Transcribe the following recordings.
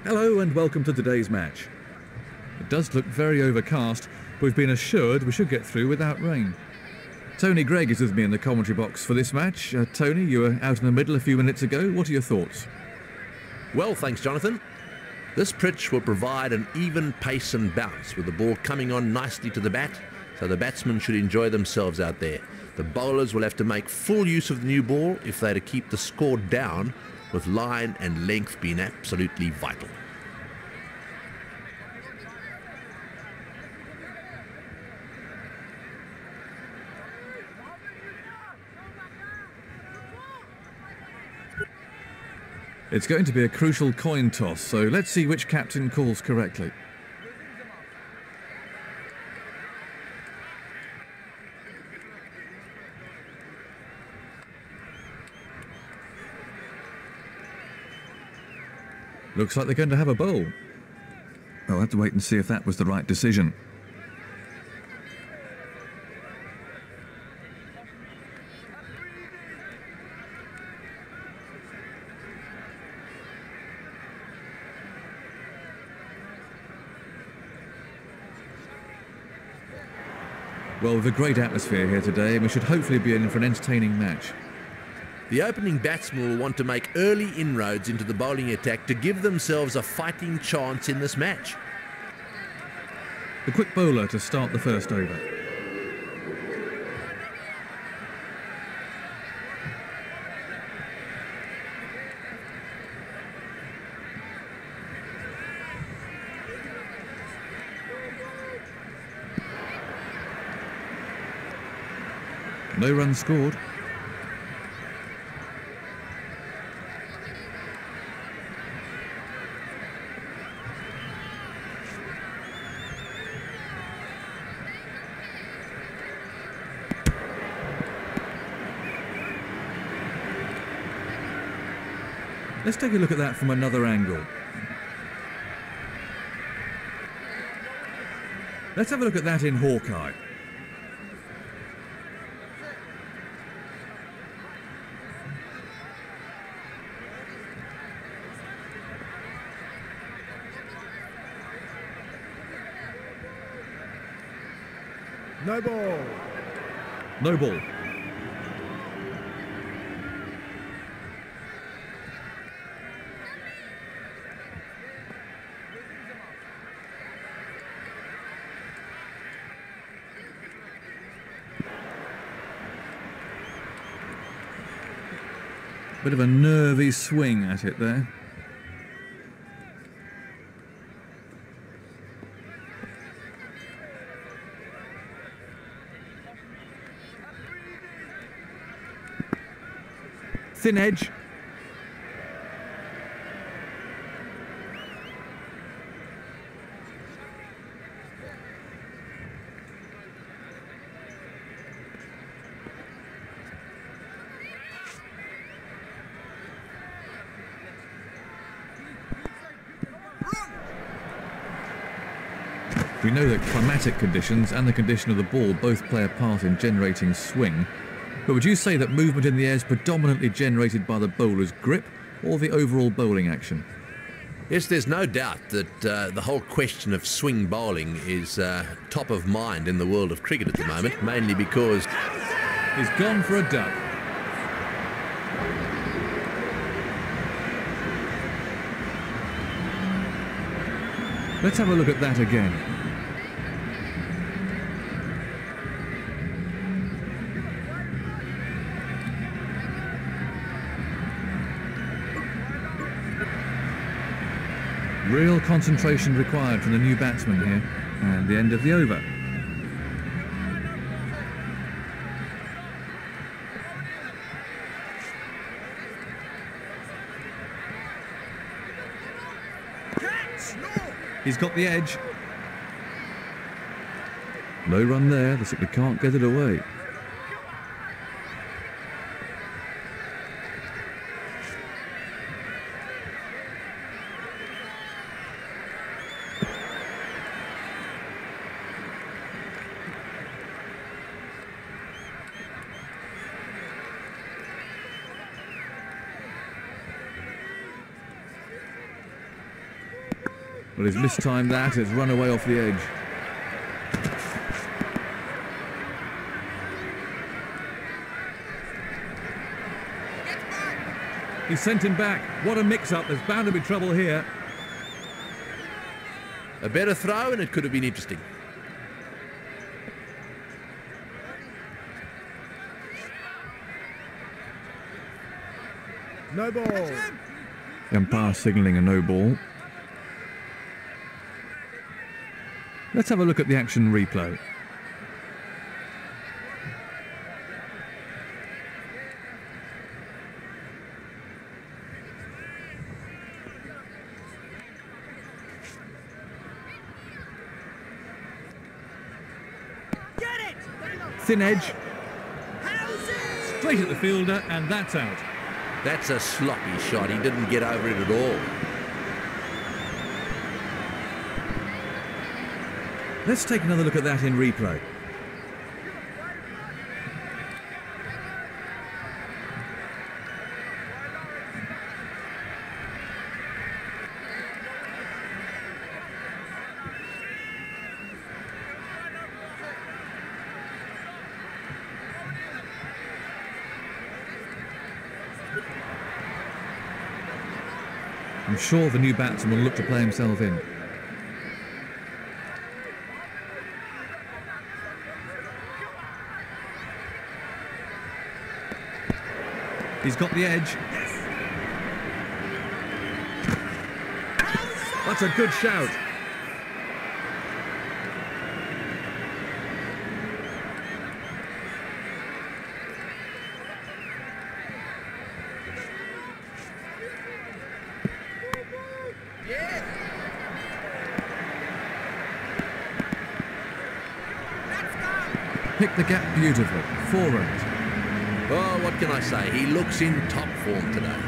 Hello and welcome to today's match. It does look very overcast, but we've been assured we should get through without rain. Tony Gregg is with me in the commentary box for this match. Tony, you were out in the middle a few minutes ago. What are your thoughts? Well, thanks, Jonathan. This pitch will provide an even pace and bounce with the ball coming on nicely to the bat, so the batsmen should enjoy themselves out there. The bowlers will have to make full use of the new ball if they're to keep the score down, with line and length being absolutely vital. It's going to be a crucial coin toss, so let's see which captain calls correctly. Looks like they're going to have a bowl. I'll have to wait and see if that was the right decision. Well, with a great atmosphere here today, we should hopefully be in for an entertaining match. The opening batsmen will want to make early inroads into the bowling attack to give themselves a fighting chance in this match. The quick bowler to start the first over. No runs scored. Let's take a look at that from another angle. Let's have a look at that in Hawkeye. No ball. No ball. Bit of a nervy swing at it there. Thin edge. We know that climatic conditions and the condition of the ball both play a part in generating swing, but would you say that movement in the air is predominantly generated by the bowler's grip or the overall bowling action? Yes, there's no doubt that the whole question of swing bowling is top of mind in the world of cricket at the moment, mainly because He's gone for a duck. Let's have a look at that again. Real concentration required from the new batsman here, and the end of the over. He's got the edge. No run there, they simply can't get it away. Well, he's mistimed that, it's run away off the edge. He sent him back. What a mix-up, there's bound to be trouble here. a better throw and it could have been interesting. No ball. Umpire signalling a no ball. Let's have a look at the action replay. Thin edge. Straight at the fielder, and that's out. That's a sloppy shot. He didn't get over it at all. Let's take another look at that in replay. I'm sure the new batsman will look to play himself in. He's got the edge. That's a good shout. Picked the gap beautifully. 4 runs. Oh, what can I say? He looks in top form today.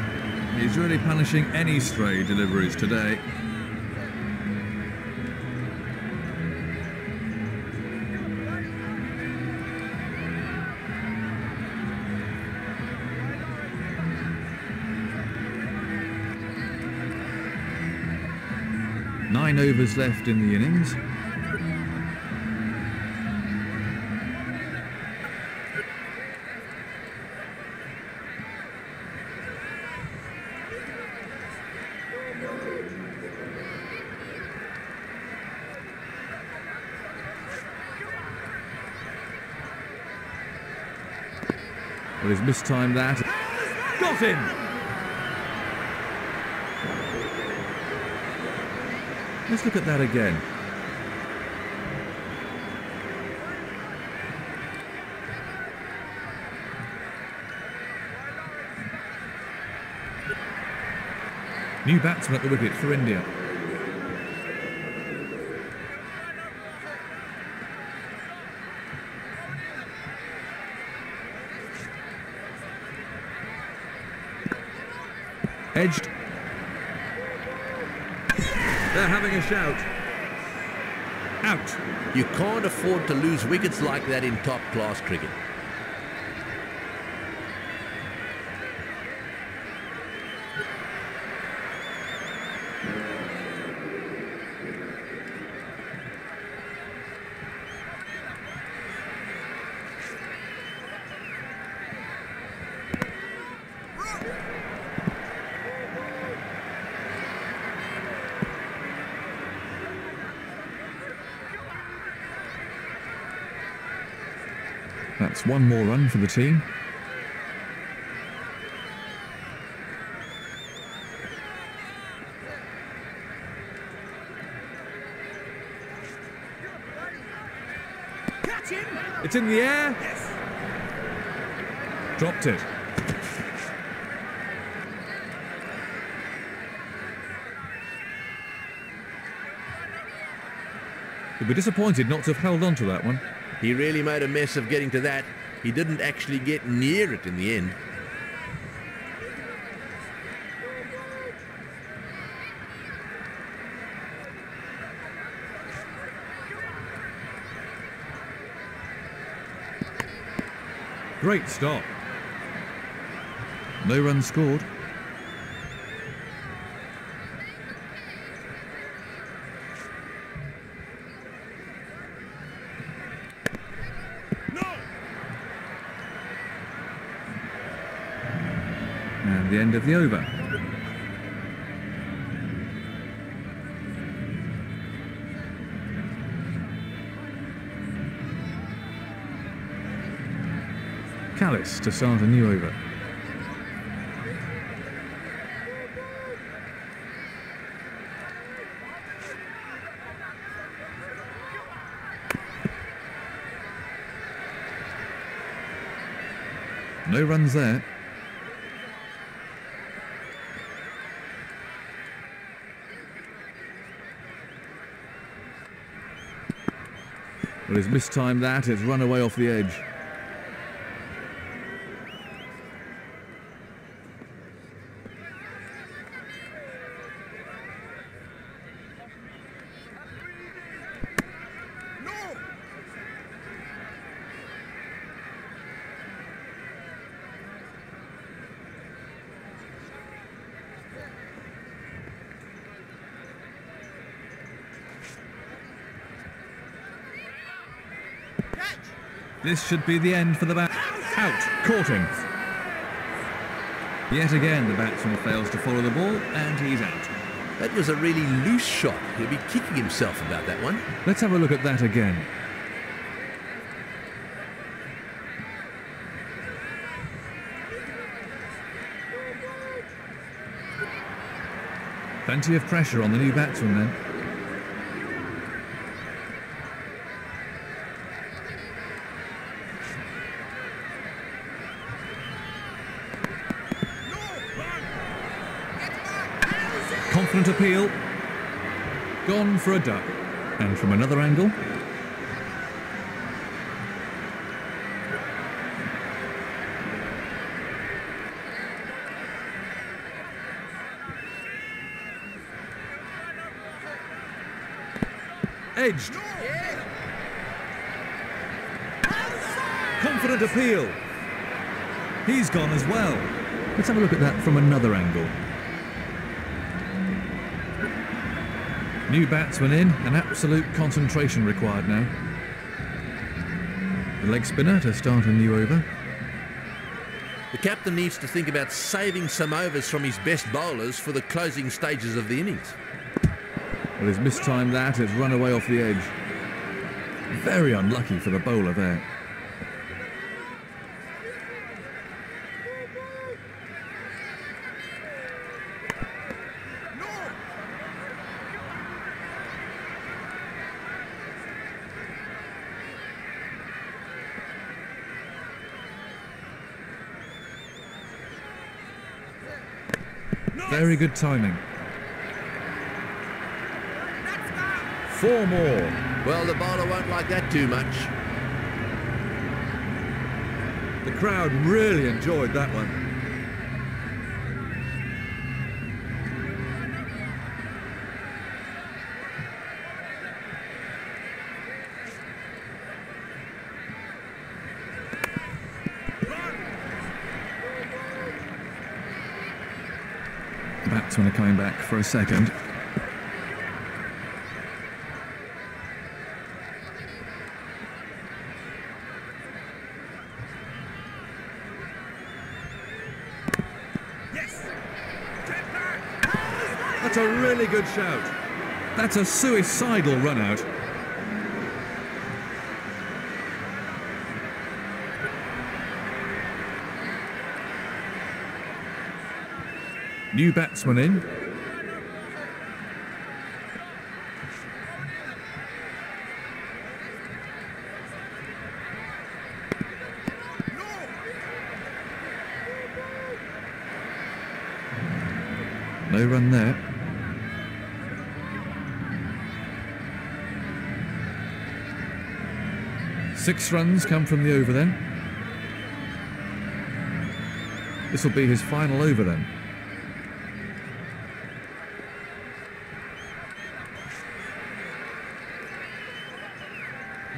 He's really punishing any stray deliveries today. Nine overs left in the innings. Well, he's mistimed that. Got him! Let's look at that again. New batsman at the wicket for India. Edged. They're having a shout. Out. You can't afford to lose wickets like that in top-class cricket. That's one more run for the team. It's in the air. Yes. Dropped it. He'll be disappointed not to have held on to that one. He really made a mess of getting to that. He didn't actually get near it in the end. Great stop. No runs scored. And the end of the over. Callis to start a new over. No runs there. Well, he's mistimed that. It's run away off the edge. This should be the end for the bat. Out. Caught him. Yet again, the batsman fails to follow the ball, and he's out. That was a really loose shot. He'll be kicking himself about that one. Let's have a look at that again. Plenty of pressure on the new batsman then. Confident appeal. Gone for a duck. And from another angle. Edged. Confident appeal. He's gone as well. Let's have a look at that from another angle. New batsman in, and absolute concentration required now. The leg spinner to start a new over. The captain needs to think about saving some overs from his best bowlers for the closing stages of the innings. Well, he's mistimed that, it's run away off the edge. Very unlucky for the bowler there. Very good timing. 4 more. Well, the bowler won't like that too much. The crowd really enjoyed that one. Batsmen are coming back for a second. That's a really good shout. That's a suicidal run out. New batsman in. No run there. Six runs come from the over then. This will be his final over then.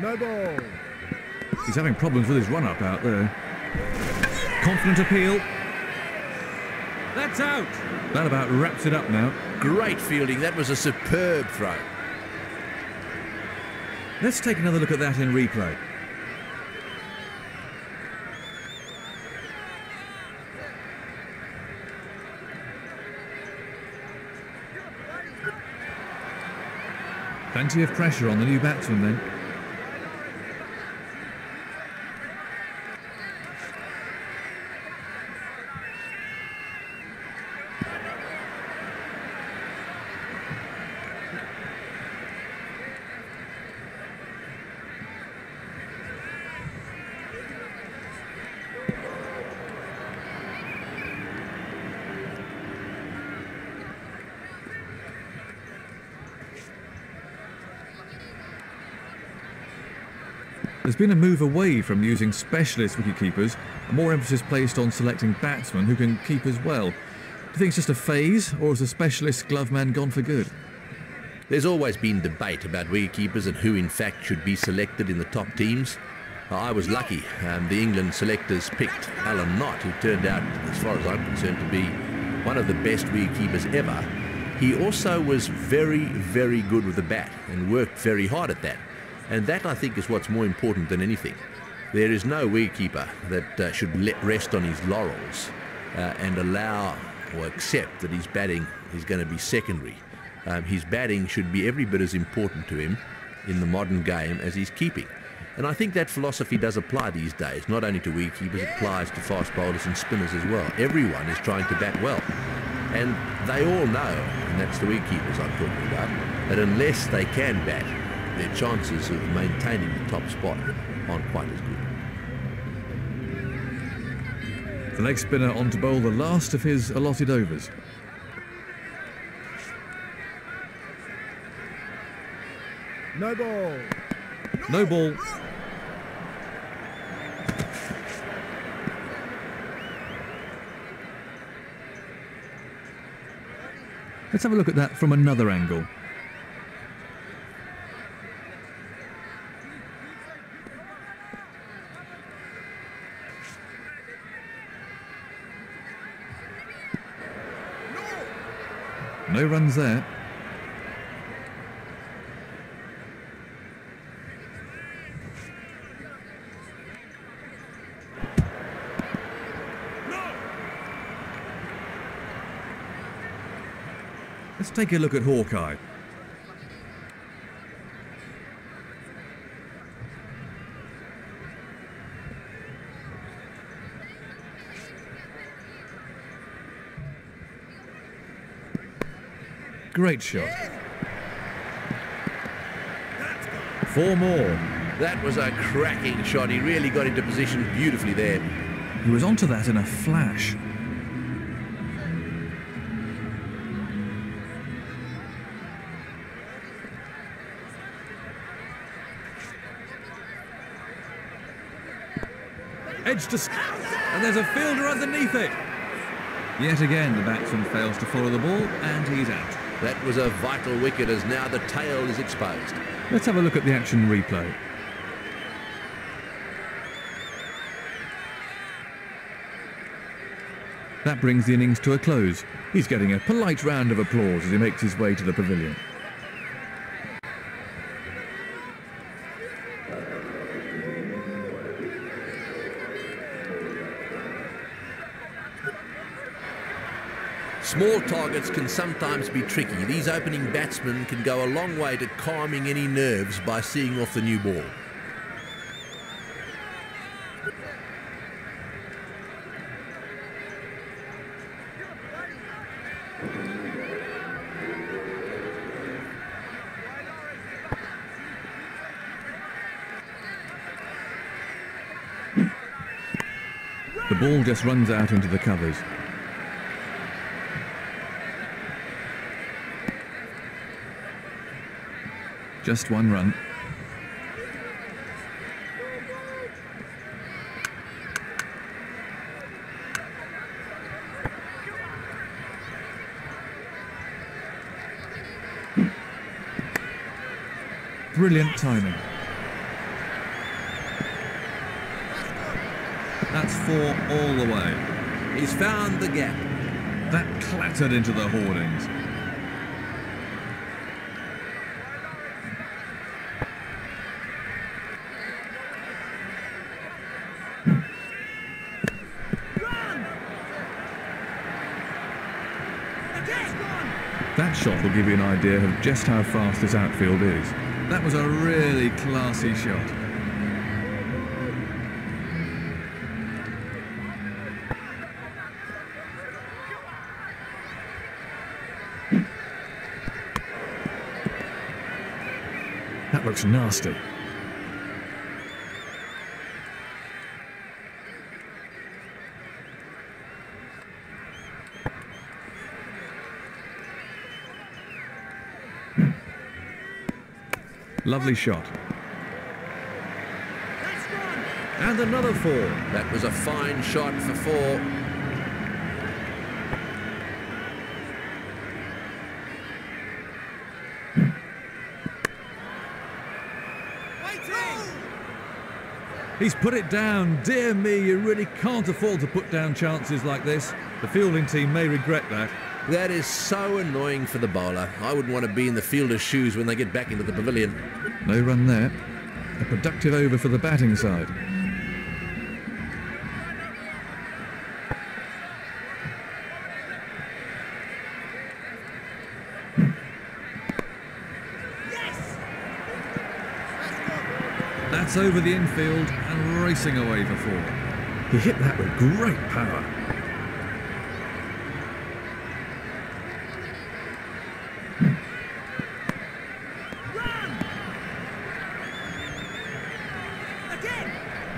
No ball. He's having problems with his run-up out there. Confident appeal. That's out. That about wraps it up now. Great fielding. That was a superb throw. Let's take another look at that in replay. Plenty of pressure on the new batsman then. There's been a move away from using specialist wicketkeepers, and more emphasis placed on selecting batsmen who can keep as well. Do you think it's just a phase, or has the specialist glove man gone for good? There's always been debate about wicketkeepers and who in fact should be selected in the top teams. I was lucky. The England selectors picked Alan Knott, who turned out, as far as I'm concerned, to be one of the best wicketkeepers ever. He also was very, very good with the bat and worked very hard at that. And that, I think, is what's more important than anything. There is no wicketkeeper that should rest on his laurels and allow or accept that his batting is going to be secondary. His batting should be every bit as important to him in the modern game as his keeping. And I think that philosophy does apply these days, not only to wicketkeepers, it applies to fast bowlers and spinners as well. Everyone is trying to bat well. And they all know, and that's the wicketkeepers I'm talking about, that unless they can bat, their chances of maintaining the top spot aren't quite as good. The leg spinner on to bowl the last of his allotted overs. No ball. No ball. Let's have a look at that from another angle. No runs there. Let's take a look at Hawkeye. Great shot. Four more. That was a cracking shot. He really got into position beautifully there. He was onto that in a flash. Edge to... and there's a fielder underneath it. Yet again, the batsman fails to follow the ball, and he's out. That was a vital wicket, as now the tail is exposed. Let's have a look at the action replay. That brings the innings to a close. He's getting a polite round of applause as he makes his way to the pavilion. Small targets can sometimes be tricky. These opening batsmen can go a long way to calming any nerves by seeing off the new ball. The ball just runs out into the covers. Just one run. Brilliant timing. That's 4 all the way. He's found the gap. That clattered into the hoardings. That shot will give you an idea of just how fast this outfield is. That was a really classy shot. That looks nasty. Lovely shot. And another 4. That was a fine shot for 4. He's put it down. Dear me, you really can't afford to put down chances like this. The fielding team may regret that. That is so annoying for the bowler. I wouldn't want to be in the fielder's shoes when they get back into the pavilion. No run there. A productive over for the batting side. That's over the infield and racing away for 4. He hit that with great power.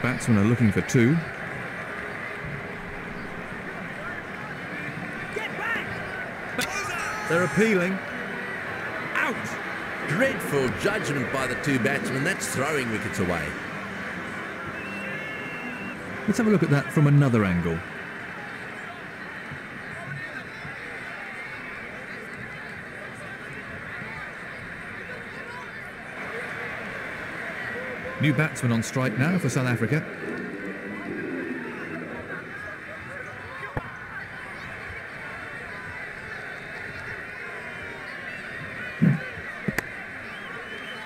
Batsmen are looking for 2. They're appealing. Out! Dreadful judgment by the 2 batsmen. That's throwing wickets away. Let's have a look at that from another angle. New batsman on strike now for South Africa.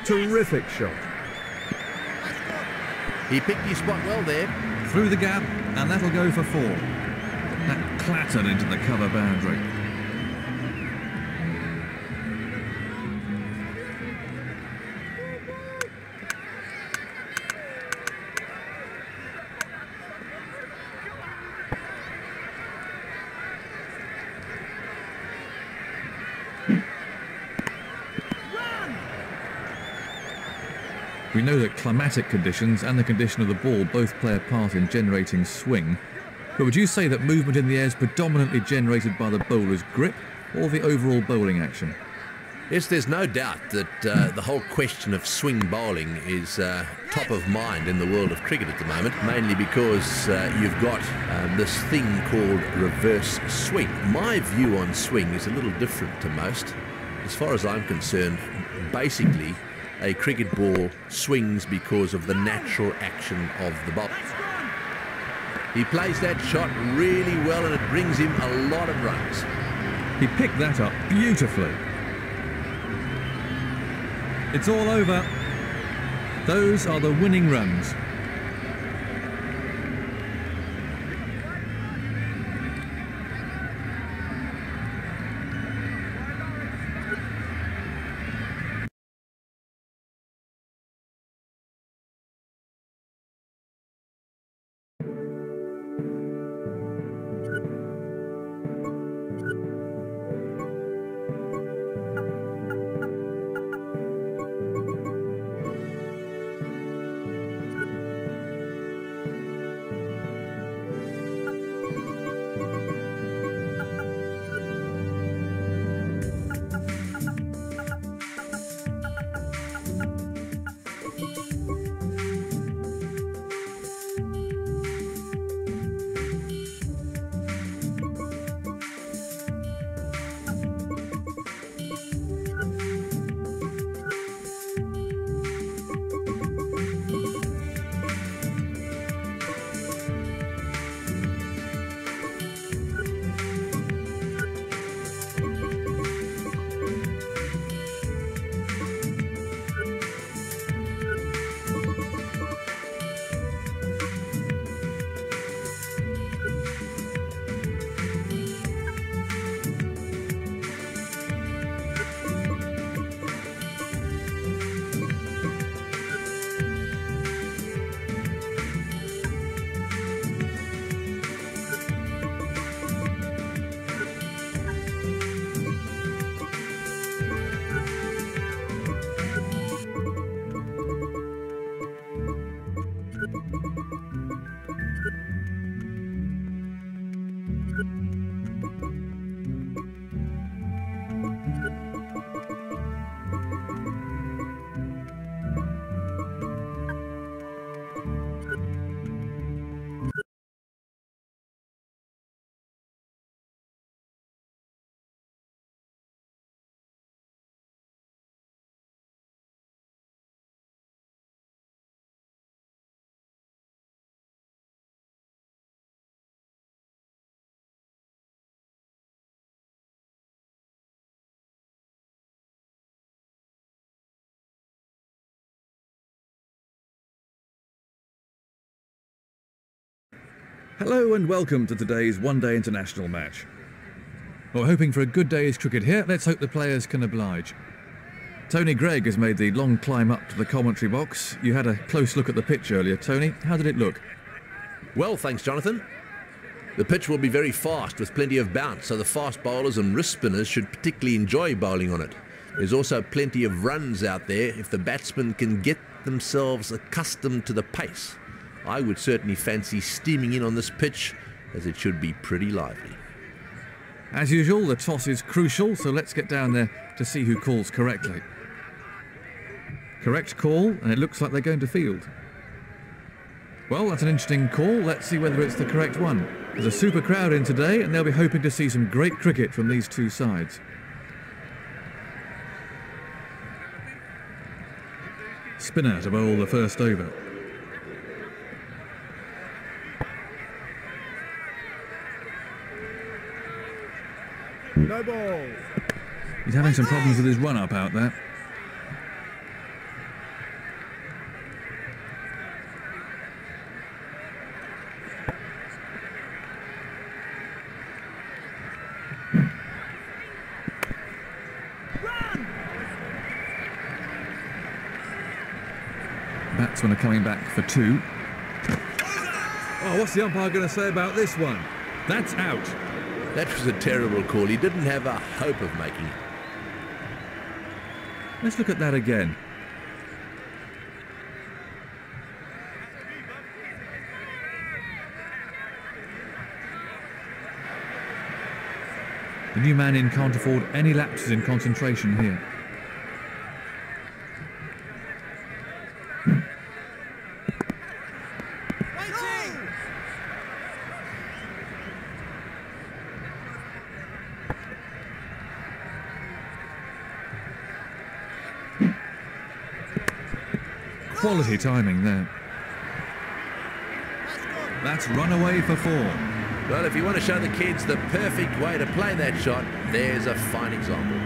Terrific shot. He picked his spot well there. Through the gap, and that'll go for 4. That clattered into the cover boundary. We know that climatic conditions and the condition of the ball both play a part in generating swing, but would you say that movement in the air is predominantly generated by the bowler's grip or the overall bowling action? Yes, there's no doubt that the whole question of swing bowling is top of mind in the world of cricket at the moment, mainly because you've got this thing called reverse swing. My view on swing is a little different to most. As far as I'm concerned, basically, a cricket ball swings because of the natural action of the ball. He plays that shot really well and it brings him a lot of runs. He picked that up beautifully. It's all over. Those are the winning runs. Hello and welcome to today's one-day international match. Well, hoping for a good day's cricket here, let's hope the players can oblige. Tony Gregg has made the long climb up to the commentary box. You had a close look at the pitch earlier, Tony. How did it look? Well, thanks, Jonathan. The pitch will be very fast with plenty of bounce, so the fast bowlers and wrist spinners should particularly enjoy bowling on it. There's also plenty of runs out there if the batsmen can get themselves accustomed to the pace. I would certainly fancy steaming in on this pitch, as it should be pretty lively. As usual, the toss is crucial, so let's get down there to see who calls correctly. Correct call, and it looks like they're going to field. Well, that's an interesting call. Let's see whether it's the correct one. There's a super crowd in today, and they'll be hoping to see some great cricket from these two sides. Spinner to bowl the first over. No ball. He's having some problems with his run-up out there. Batsmen are coming back for two. Oh, what's the umpire going to say about this one? That's out. That was a terrible call. He didn't have a hope of making it. Let's look at that again. The new man in can't afford any lapses in concentration here. Quality timing there. That's run away for four. Well, if you want to show the kids the perfect way to play that shot, there's a fine example.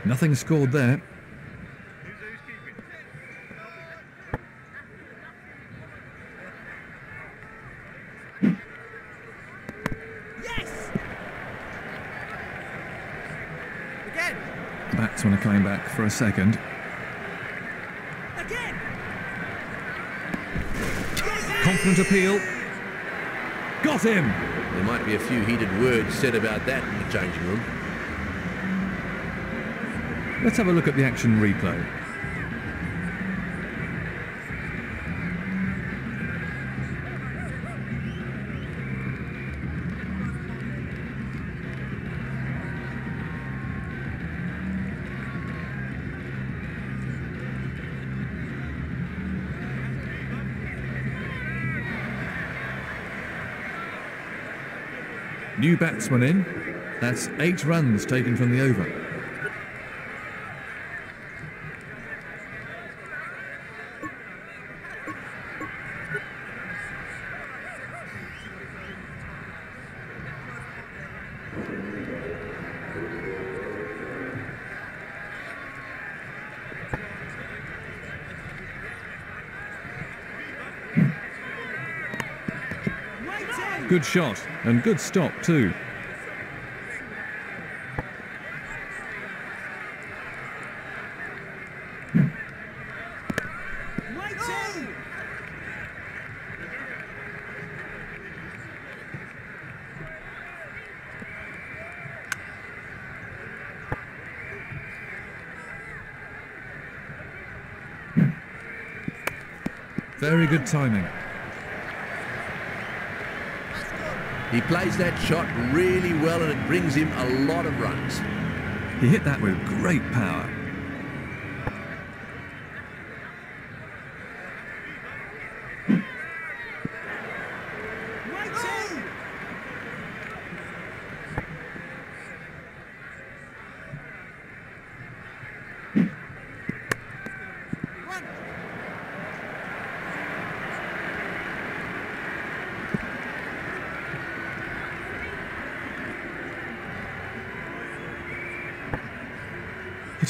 Nothing scored there. Yes! Again! Batsmen are coming back for a second. Again! Confident appeal. Got him! There might be a few heated words said about that in the changing room. Let's have a look at the action replay. New batsman in. That's 8 runs taken from the over. Good shot and good stop too. Very good timing. He plays that shot really well and it brings him a lot of runs. He hit that with great power.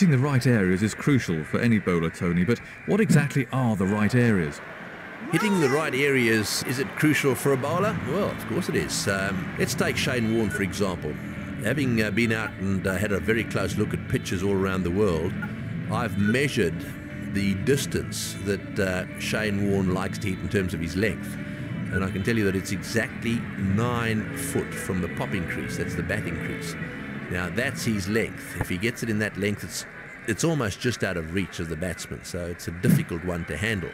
Hitting the right areas is crucial for any bowler, Tony, but what exactly are the right areas? Hitting the right areas, is it crucial for a bowler? Well, of course it is. Let's take Shane Warne, for example. Having been out and had a very close look at pitches all around the world, I've measured the distance that Shane Warne likes to hit in terms of his length. And I can tell you that it's exactly 9 foot from the popping crease. That's the batting crease. Now, that's his length. If he gets it in that length, it's almost just out of reach of the batsman, so it's a difficult one to handle.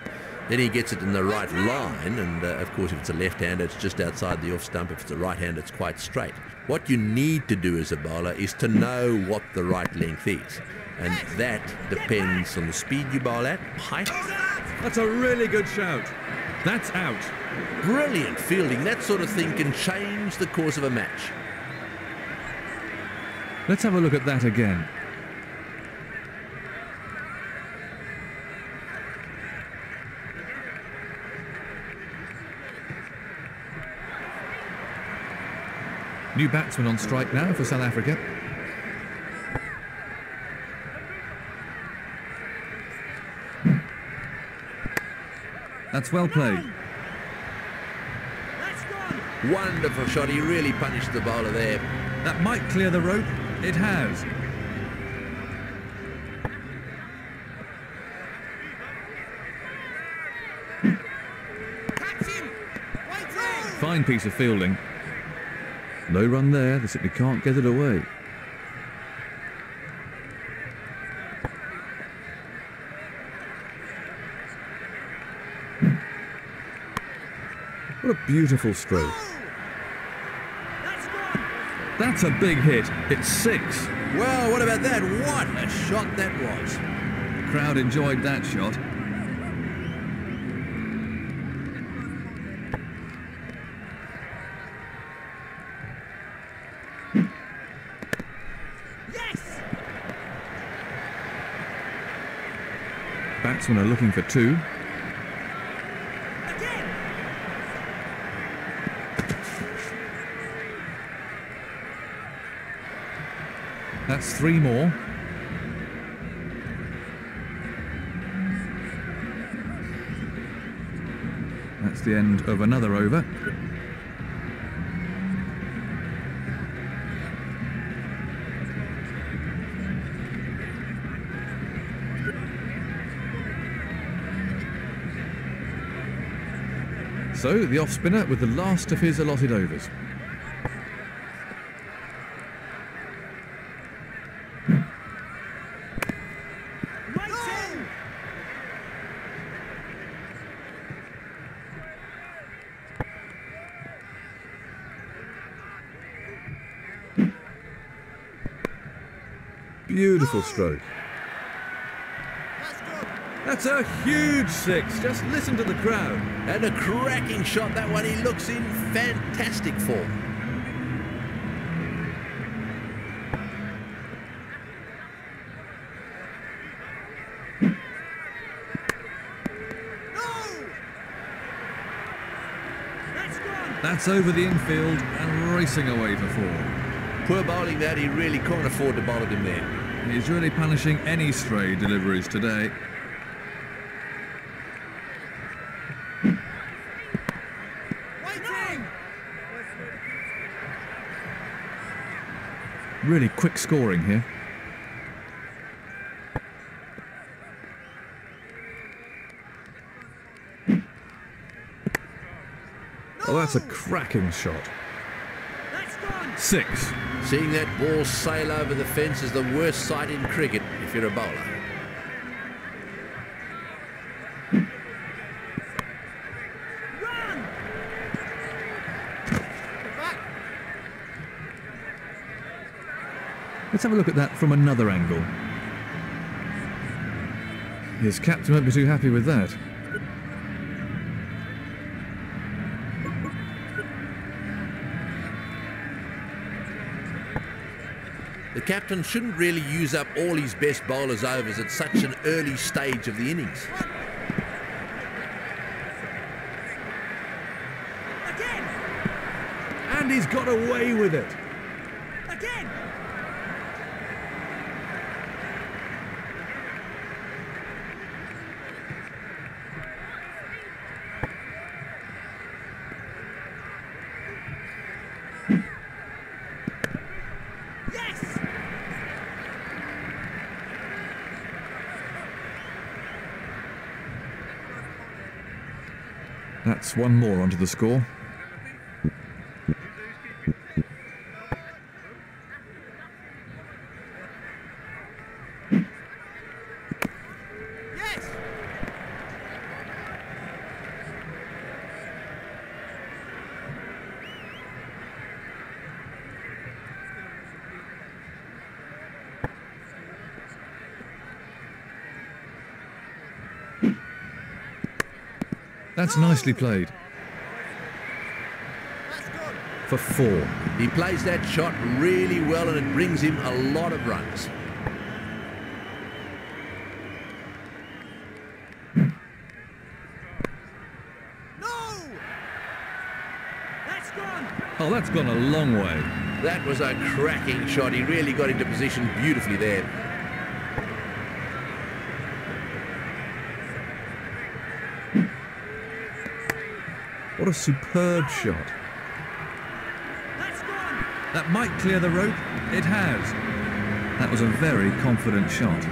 Then he gets it in the right line, and of course if it's a left-hander it's just outside the off-stump. If it's a right-hander it's quite straight. What you need to do as a bowler is to know what the right length is, and that depends on the speed you bowl at, height. That's a really good shout. That's out. Brilliant fielding. That sort of thing can change the course of a match. Let's have a look at that again. New batsman on strike now for South Africa. That's well played. Wonderful shot. He really punished the bowler there. That might clear the rope. It has. Fine piece of fielding. No run there, they simply can't get it away. What a beautiful stroke. That's a big hit. It's 6. Well, what about that? What a shot that was. The crowd enjoyed that shot. Batsmen are looking for 2. That's 3 more. That's the end of another over. So, the off-spinner with the last of his allotted overs. Beautiful stroke. That's a huge 6. Just listen to the crowd. And a cracking shot, that one. He looks in fantastic form. That's over the infield and racing away for 4. Poor bowling that. He really can't afford to bowl it in there. He's really punishing any stray deliveries today. Really quick scoring here. Oh, that's a cracking shot. 6. Seeing that ball sail over the fence is the worst sight in cricket if you're a bowler. Let's have a look at that from another angle. His captain won't be too happy with that. The captain shouldn't really use up all his best bowlers' overs at such an early stage of the innings. And he's got away with it. That's one more onto the score. Yes! That's nicely played. That's good. For 4. He plays that shot really well and it brings him a lot of runs. No! That's gone. Oh, that's gone a long way. That was a cracking shot. He really got into position beautifully there. What a superb shot. That's gone. That might clear the rope. It has. That was a very confident shot.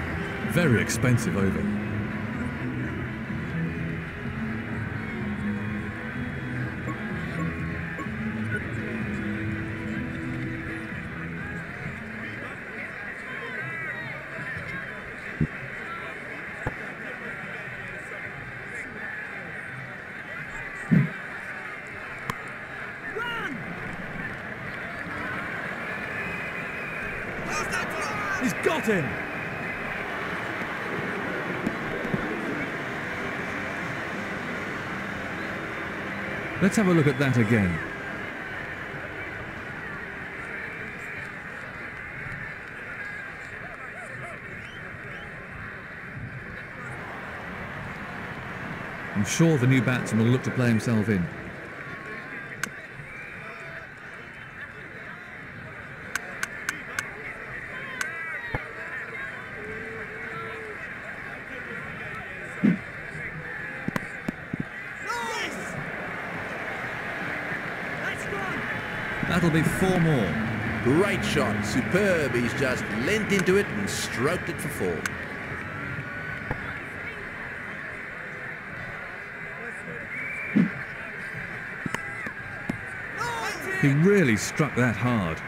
Very expensive over. Run! How's that fly? He's got him! Let's have a look at that again. I'm sure the new batsman will look to play himself in. Yes! That's gone. That'll be 4 more. Great shot, superb. He's just leant into it and stroked it for 4. He really struck that hard.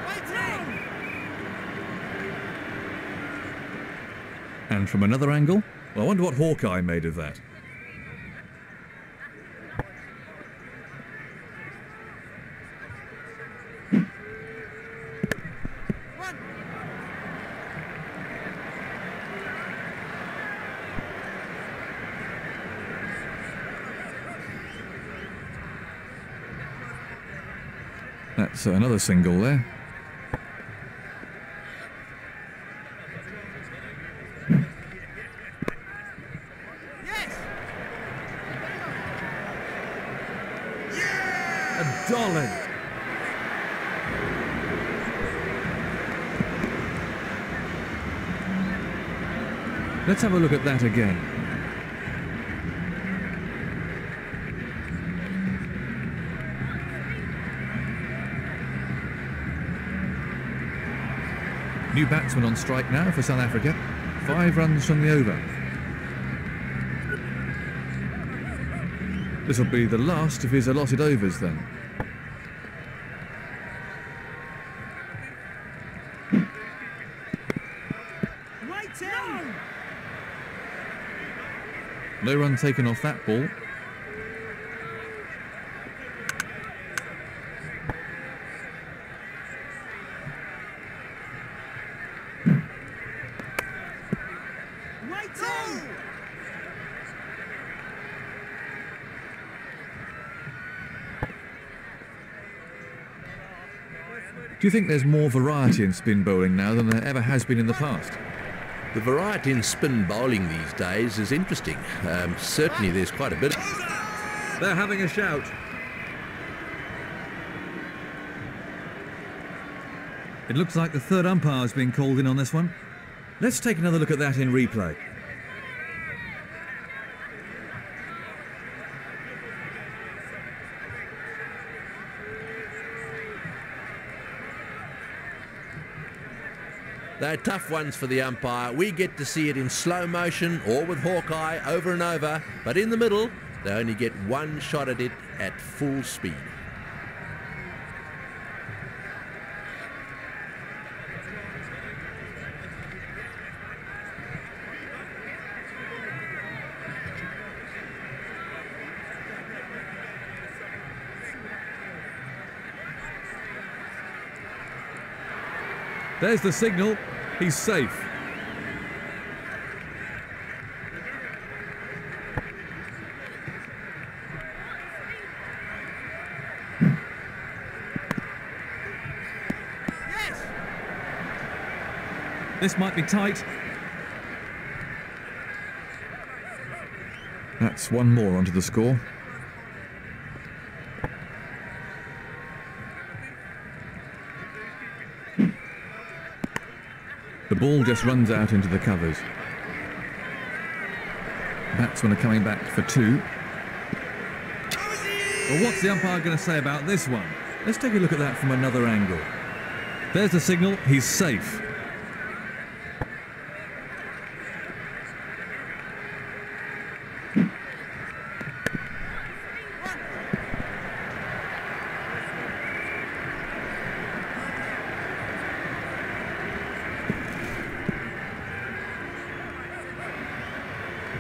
Waiting! And from another angle, well, I wonder what Hawkeye made of that. One. That's another single there. Yes! A dolly. Let's have a look at that again. New batsman on strike now for South Africa. 5 runs from the over. This will be the last of his allotted overs then. Waiting! No run taken off that ball. Waiting! Do you think there's more variety in spin bowling now than there ever has been in the past? The variety in spin bowling these days is interesting. Certainly there's quite a bit. They're having a shout. It looks like the third umpire's been called in on this one. Let's take another look at that in replay. They're tough ones for the umpire. We get to see it in slow motion or with Hawkeye over and over, but in the middle, they only get one shot at it at full speed. There's the signal. He's safe. Yes. This might be tight. That's one more onto the score. The ball just runs out into the covers. Batsmen are coming back for two. Well, what's the umpire going to say about this one? Let's take a look at that from another angle. There's the signal. He's safe.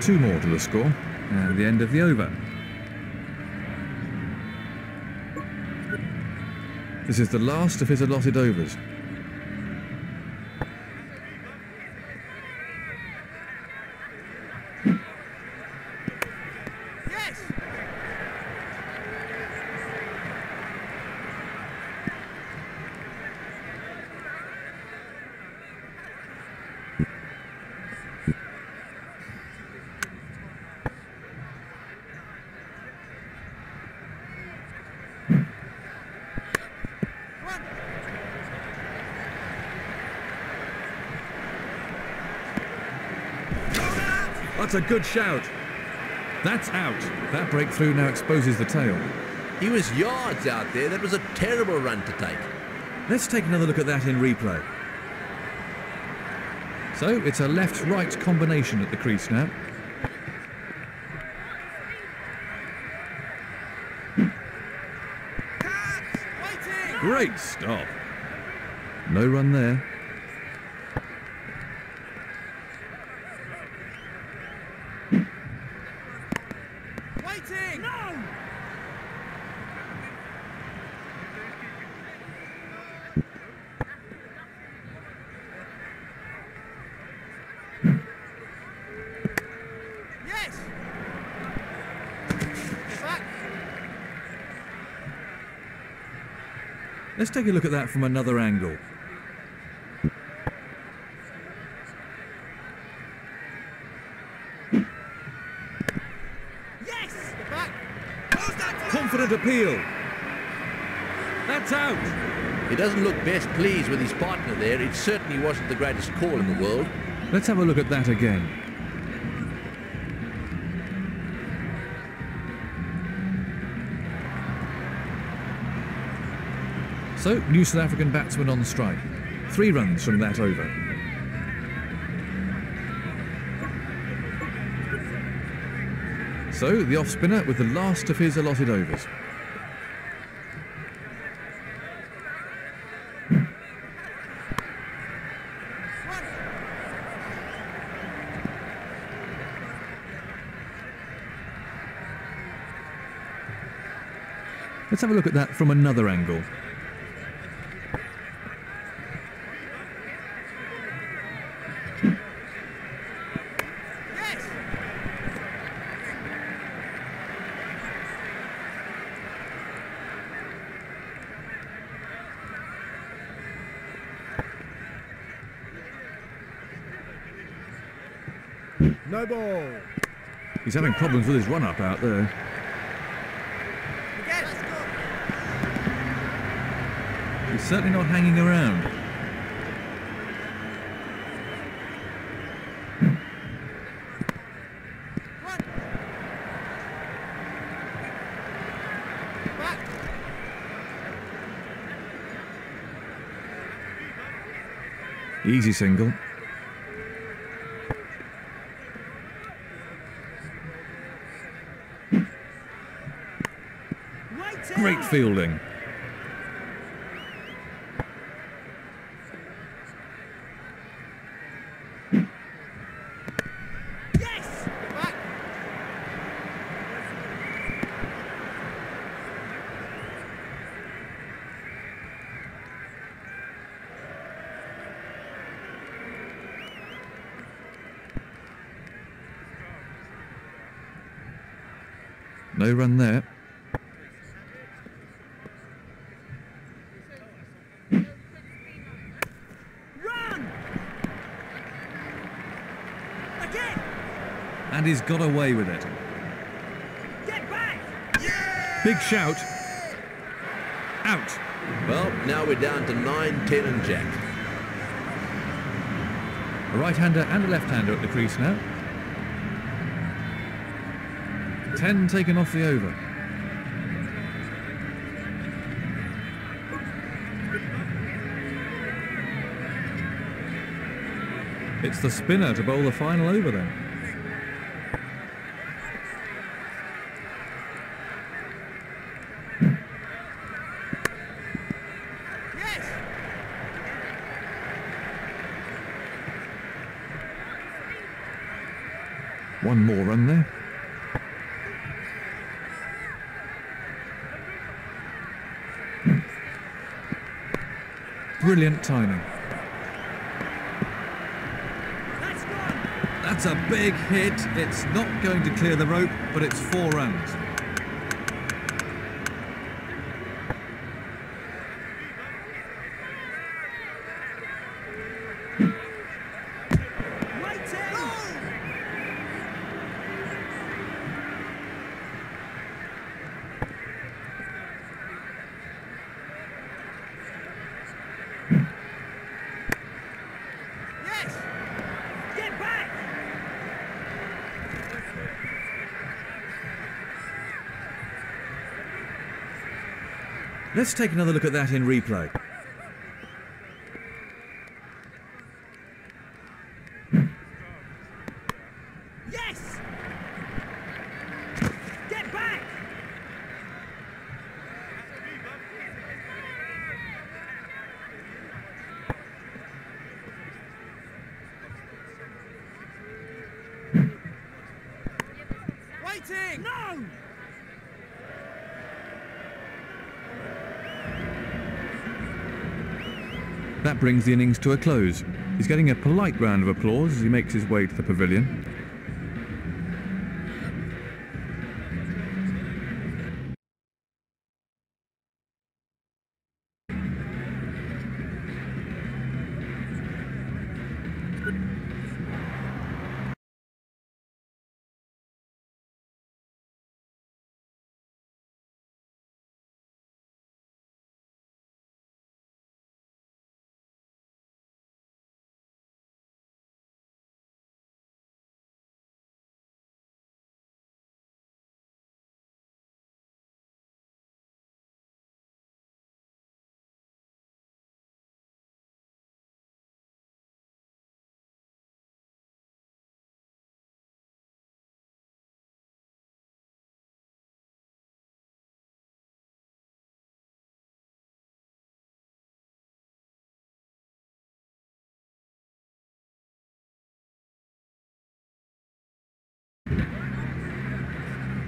Two more to the score, and the end of the over. This is the last of his allotted overs. Yes. That's a good shout. That's out. That breakthrough now exposes the tail. He was yards out there. That was a terrible run to take. Let's take another look at that in replay. So it's a left-right combination at the crease now. Waiting. Great stop. No run there. Waiting. No. Yes. Back. Let's take a look at that from another angle. Yes. Back. Confident appeal. That's out. He doesn't look best pleased with his partner there. It certainly wasn't the greatest call in the world. Let's have a look at that again. So, new South African batsman on strike. 3 runs from that over. So, the off-spinner with the last of his allotted overs. Let's have a look at that from another angle. Yes. No ball. He's having problems with his run-up out there. Again. He's certainly not hanging around. One. Back. Easy single. Great fielding. Yes! Back. No run there. Run! Again! And he's got away with it. Get back! Big shout. Out. Well, now we're down to 9, 10 and jack. A right-hander and a left-hander at the crease now. 10 taken off the over. It's the spinner to bowl the final over then. Yes! One more run there. Brilliant timing. That's gone! That's a big hit. It's not going to clear the rope, but it's 4 runs. Waiting! Yes! Get back! Let's take another look at that in replay. Yes! Get back! Waiting! No! That brings the innings to a close. He's getting a polite round of applause as he makes his way to the pavilion.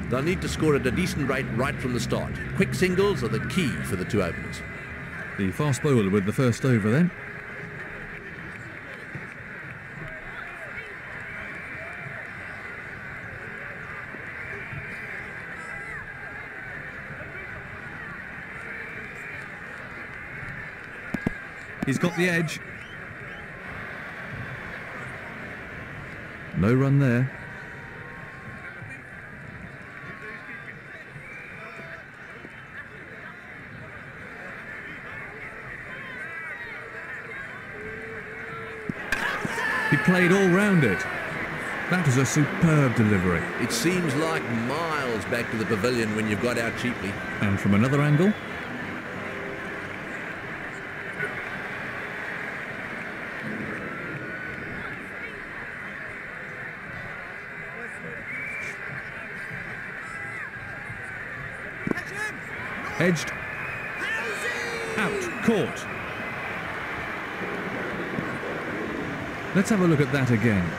They'll need to score at a decent rate right from the start. Quick singles are the key for the 2 openers. The fast bowler with the first over then. He's got the edge. No run there. He played all round it. That was a superb delivery. It seems like miles back to the pavilion when you've got out cheaply. And from another angle. Catch him! Edged. Out. Caught. Let's have a look at that again.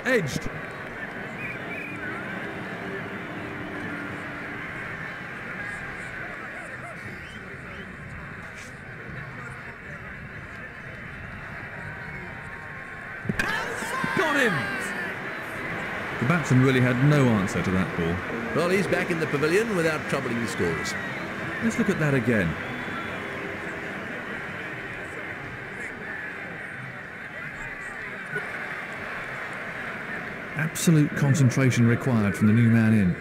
Edged. Got him! The batsman really had no answer to that ball. Well, he's back in the pavilion without troubling the scorers. Let's look at that again. Absolute concentration required from the new man in.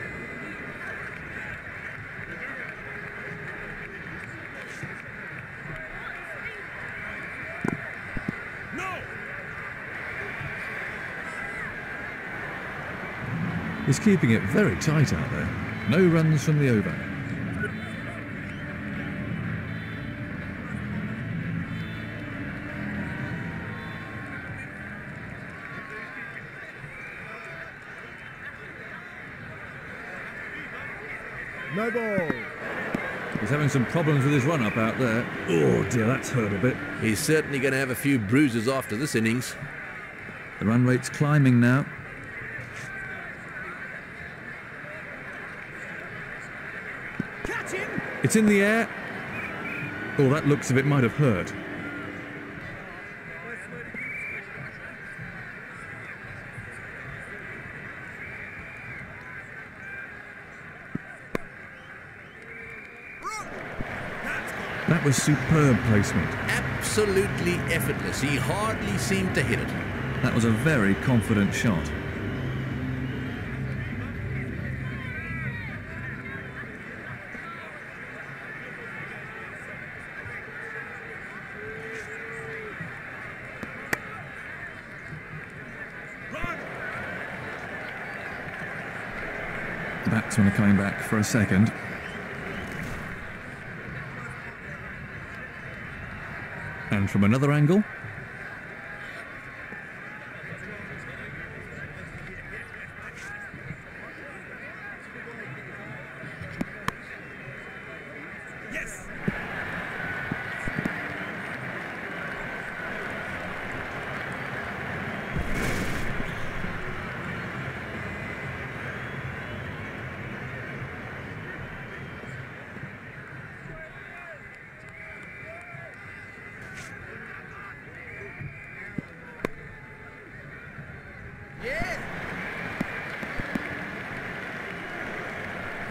No! He's keeping it very tight out there. No runs from the over. No ball. He's having some problems with his run-up out there. Oh dear, that's hurt a bit. He's certainly going to have a few bruises after this innings. The run rate's climbing now. Catch him! It's in the air. Oh, that looks as if it might have hurt. That was superb placement. Absolutely effortless. He hardly seemed to hit it. That was a very confident shot. The batsmen are coming back for a second. And from another angle. Yes!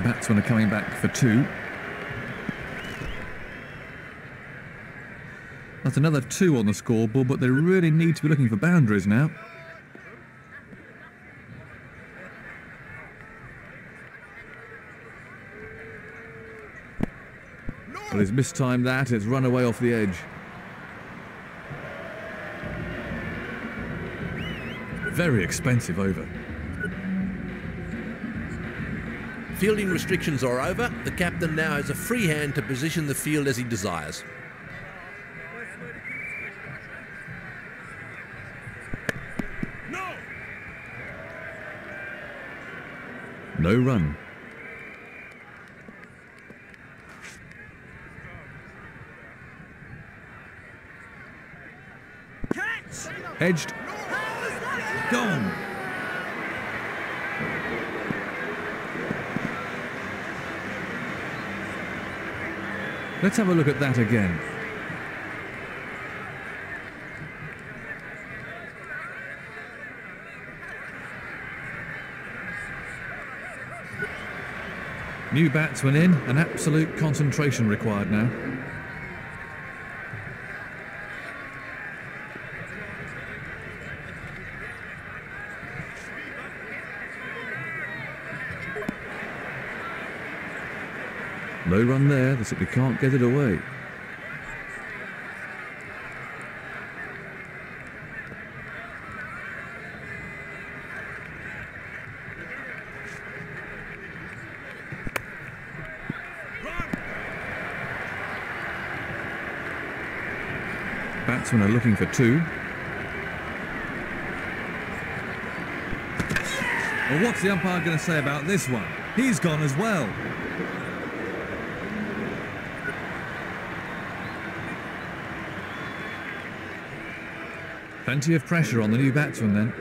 Batsmen are coming back for two. That's another 2 on the scoreboard, but they really need to be looking for boundaries now. But he's mistimed that, it's run away off the edge. Very expensive over. Fielding restrictions are over. The captain now has a free hand to position the field as he desires. No! No run. Catch! Edged. Gone. Let's have a look at that again. New batsman in, and absolute concentration required now. No run there, they simply can't get it away. Batsmen are looking for 2. Well, what's the umpire going to say about this one? He's gone as well. Plenty of pressure on the new batsman then.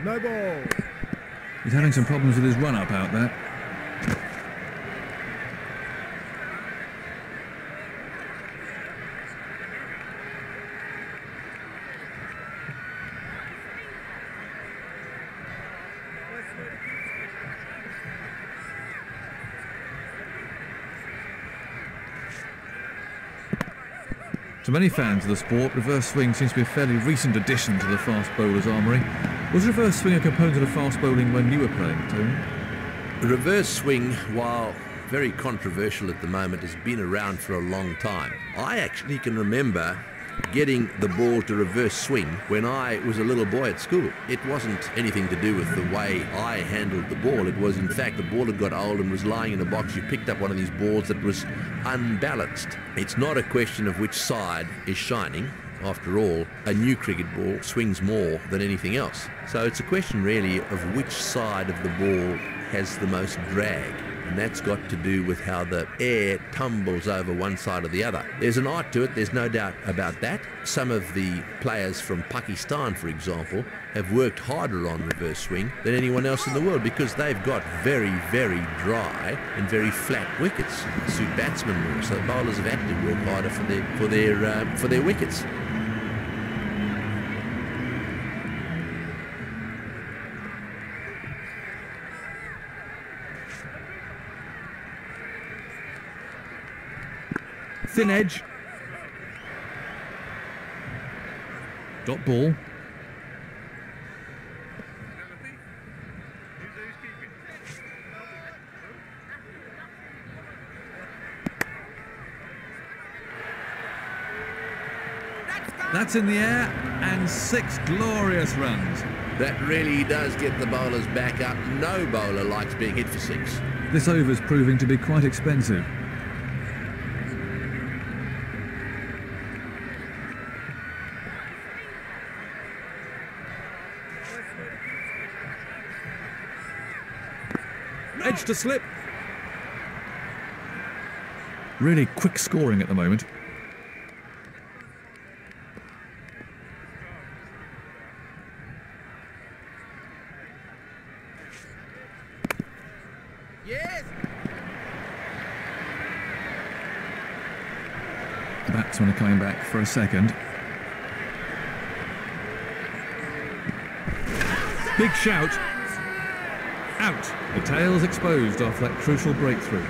No ball. He's having some problems with his run-up out there. To many fans of the sport, reverse swing seems to be a fairly recent addition to the fast bowler's armoury. Was reverse swing a component of fast bowling when you were playing, Tony? Reverse swing, while very controversial at the moment, has been around for a long time. I actually can remember getting the ball to reverse swing when I was a little boy at school. It wasn't anything to do with the way I handled the ball. It was, in fact, the ball had got old and was lying in a box. You picked up one of these balls that was unbalanced. It's not a question of which side is shining. After all, a new cricket ball swings more than anything else. So it's a question really of which side of the ball has the most drag. And that's got to do with how the air tumbles over one side or the other. There's an art to it, there's no doubt about that. Some of the players from Pakistan, for example, have worked harder on reverse swing than anyone else in the world because they've got very, very dry and very flat wickets. Suit batsmen more, so bowlers have had to work harder for their wickets. Thin edge. Dot ball. That's in the air, and 6 glorious runs. That really does get the bowlers back up. No bowler likes being hit for 6. This over's proving to be quite expensive. Edge to slip. Really quick scoring at the moment. Yes. The batsmen are coming back for a second. Big shout. Out. The tail's exposed after that crucial breakthrough.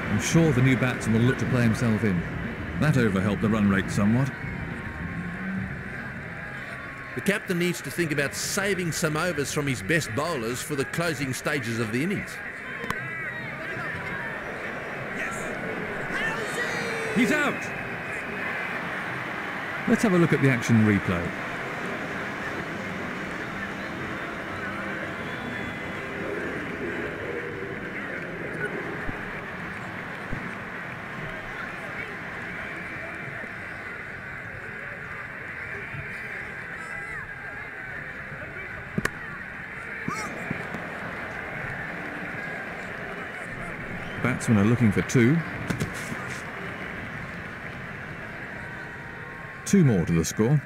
I'm sure the new batsman will look to play himself in. That over helped the run rate somewhat. The captain needs to think about saving some overs from his best bowlers for the closing stages of the innings. He's out. Let's have a look at the action replay. Batsmen are looking for 2. 2 more to the score.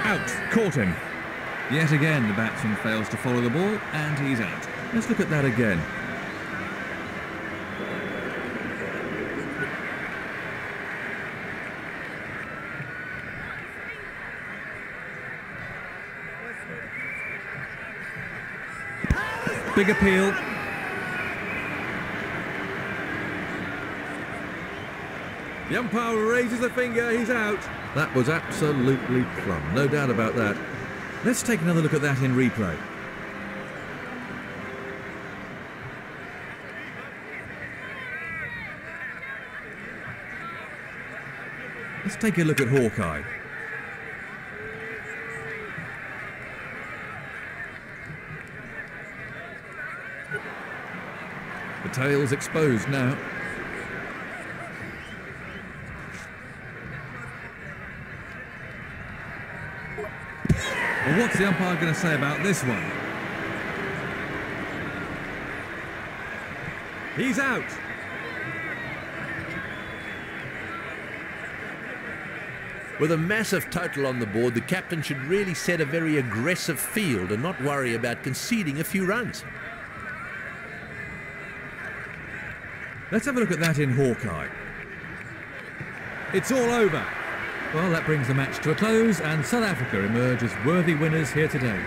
Out, caught him. Yet again the batsman fails to follow the ball and he's out. Let's look at that again. Big appeal. The umpire raises a finger, he's out. That was absolutely plumb, no doubt about that. Let's take another look at that in replay. Let's take a look at Hawkeye. The tail's exposed now. Well, what's the umpire going to say about this one? He's out. With a massive total on the board, the captain should really set a very aggressive field and not worry about conceding a few runs. Let's have a look at that in Hawkeye. It's all over. Well, that brings the match to a close, and South Africa emerge as worthy winners here today.